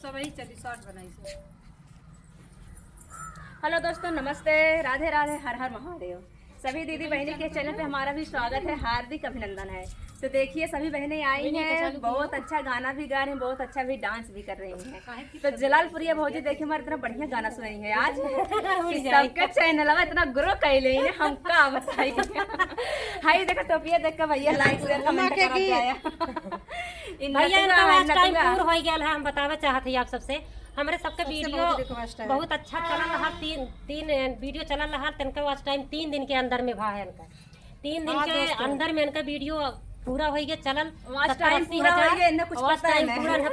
सब ही चली शॉर्ट बनाई से। हेलो दोस्तों, नमस्ते, राधे राधे, हर हर महादेव। सभी दीदी बहनी के चैनल पे हमारा भी स्वागत है, हार्दिक अभिनंदन है। तो देखिए सभी बहनें आई हैं, बहुत अच्छा गाना भी गा रही हैं, बहुत अच्छा भी डांस भी कर रही हैं। तो जलालपुरिया भौजी देखिए हमारे इतना बढ़िया गाना सुनाई है आज। सबके चैनल इतना ग्रो कैले हम का बताइए। हाई देखो टोपिया देख के भैया लाइक शेयर कमेंट कर दिया। भैया इनका टाइम पूरा हो गया है। हम बतावे चाहते हैं आप सबसे, हमारे सबके वीडियो बहुत अच्छा चलल रहा। तीन वीडियो चलल रहा। इनका वाच टाइम 3 दिन के अंदर में भा है। इनका 3 दिन के अंदर में इनका वीडियो पूरा हो गया चलल। टाइम पूरा हो गया, इन्हें कुछ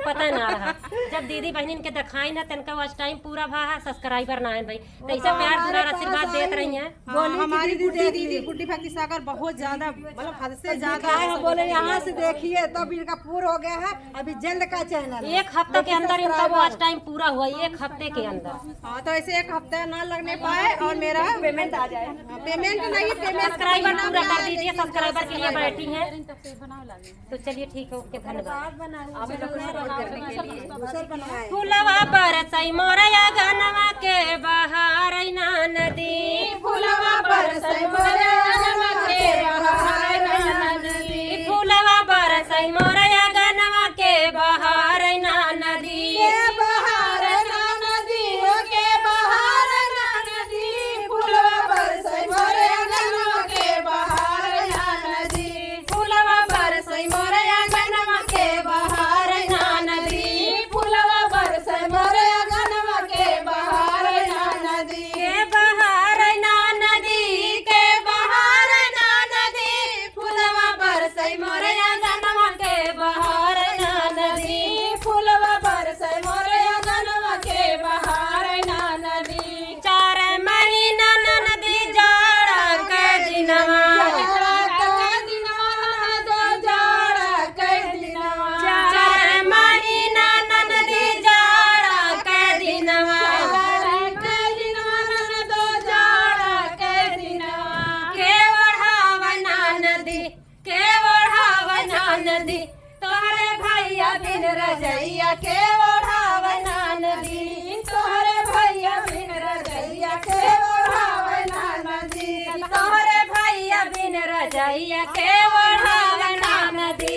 पता ना रहा। जब दीदी बहनी इनके दिखाई ना इनका वाच टाइम पूरा भा है। सब्सक्राइबर ना है भाई, तो ऐसे प्यार दुलार आशीर्वाद देते रही हैं। हमारी दीदी गुड्डी भक्ति सागर बहुत ज्यादा मतलब हद से ज्यादा है। बोले यहाँ से देखिए तब इनका पूरा हो गया है। अभी जल्द का चैनल 1 हफ्ते के अंदर इनका वाच टाइम पूरा हुआ। 1 हफ्ते के अंदर। हाँ, तो ऐसे 1 हफ्ते ना लगने पाए और मेरा पेमेंट आ जाए। पेमेंट नहीं, पेमेंट सब्सक्राइबर पूरा कर दीजिए। सब्सक्राइबर के लिए बैठी हैं, तो चलिए ठीक है, ओके, धन्यवाद। फुलवा बरसई मोरया गनवा के बहार ना नदी। फुलवा बरसई मोरया गनवा के बहार ना नदी। फुलवा बरसई मोरया गनवा के बहार ना नदी। बहार ना नदी के बहार ना नदी। फुलवा बरसई मोरया गनवा के बहार ना नदी। फुलवा बरसई मोरया गनवा के बहार ना नदी। फुलवा बरसई मोरया गनवा के बहार ना नदी। के बहार ना नदी, के बहार ना नदी। फुलवा बरसई मोरया गनवा के बहार ना नदी। फुलवा बरसई मोरया गनवा के बहार ना नदी। 4 महीना नदी जाड़ा के दिनवा। नदी तोहरे भैया बिन रजैया के ओढ़ावना नदी। तोहरे भैया बिन रजैया के ओढ़ावना नदी। तोहरे भैया बिन रजैया के ओढ़ावना नदी।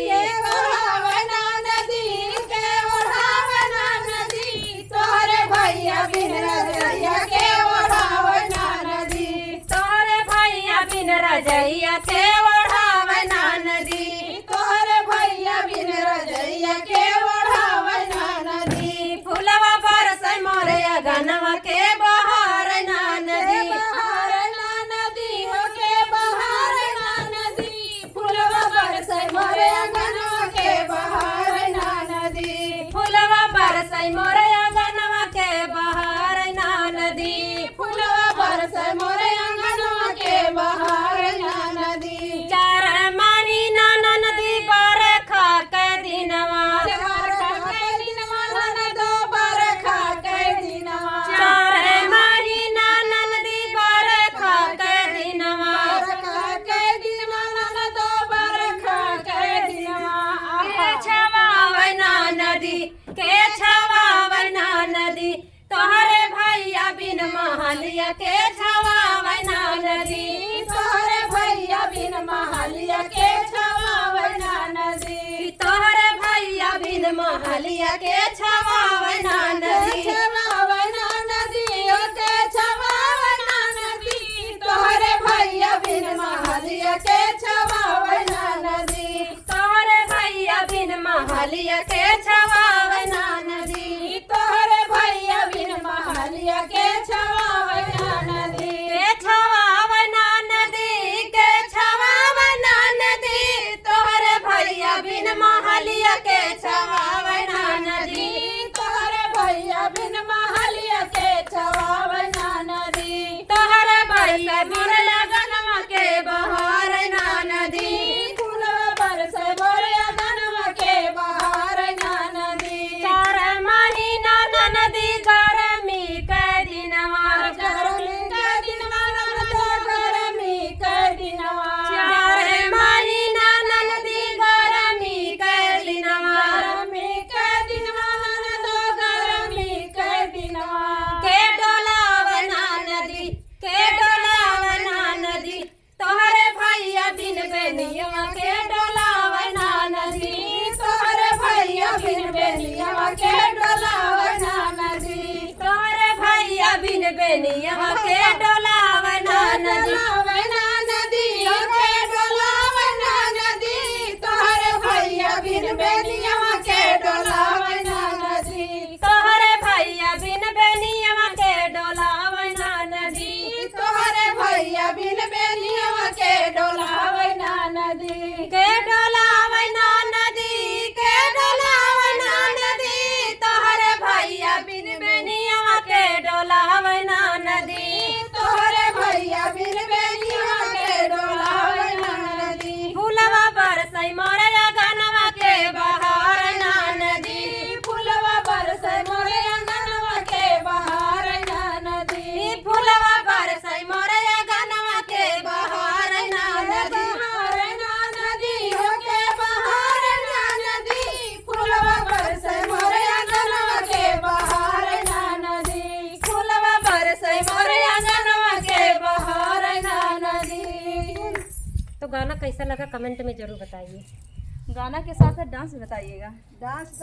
ओढ़ावना नदी के ओढ़ावना नदी। तोहरे भैया बिन रजैया के ओढ़ावना नदी। तोहरे भैया बिन रजैया के ओढ़ावना नदी। तोहरे भैया बिन रजैया के ओढ़ावना नदी। फुलवा बरसई मोरया गनवा के बहार ना नदी। बहार ना नदी हो के बहार ना नदी। फुलवा बरसई मोरया गनवा के बहार ना नदी। फुलवा बरसई मोरया गनवा के बहार ना नदी। फुलवा बरसई मोरया गनवा के बहार ना नदी। 4 महीना नदी बरखा के दिनवा। बरखा के दिनवा ननदो बरखा के दिनवा। 4 महीना नदी बरखा के दिनवा। बरखा के दिनवा ननदो बरखा के दिनवा। के छवावना नदी, के छवावना नदी। तोहरे भैया बिन महलिया के छवावना नदी। तोहरे भैया बिन महलिया के छवावना नदी। तोहरे भैया बिन महलिया के छवावना नदी। छवावना नदी ओ के छवावना नदी। तोहरे भैया बिन महलिया के छवावना नदी। तोहरे भैया बिन महलिया के छवावना नदी। तोहरे भैया बिन महलिया के छवावना नदी। बेनिया के डोलावना नदी नदियों के डोलावना नदी तोहरे भैया बिन बेनिया के डोलावना नदी तोहरे भैया बिन बेनिया के डोलावना नदी तोहरे भैया बिन बेनिया के डोलावना नदी के डोलावना नदी के डोलावना नदी तोहरे भैया बिन बेनिया के डोलावना नदी तोहरे भैया बिन बेनिया के डोलावना नदी फूलवा बरसै मोरे गनवा के बहार ना नदी फूलवा बरसै मोरे अंगनवा के बहार ना नदी फूलवा बरसै मोरे गनवा के बहार ना नदी बहार ना नदी हो के बहार ना नदी फूलवा बरसै मोरे अंगनवा के बहार ना नदी फूलवा बरसै मोरे अंगनवा के बहार ना नदी। तो गाना कैसा लगा कमेंट में जरूर बताइए। गाना के साथ साथ डांस भी बताइएगा। डांस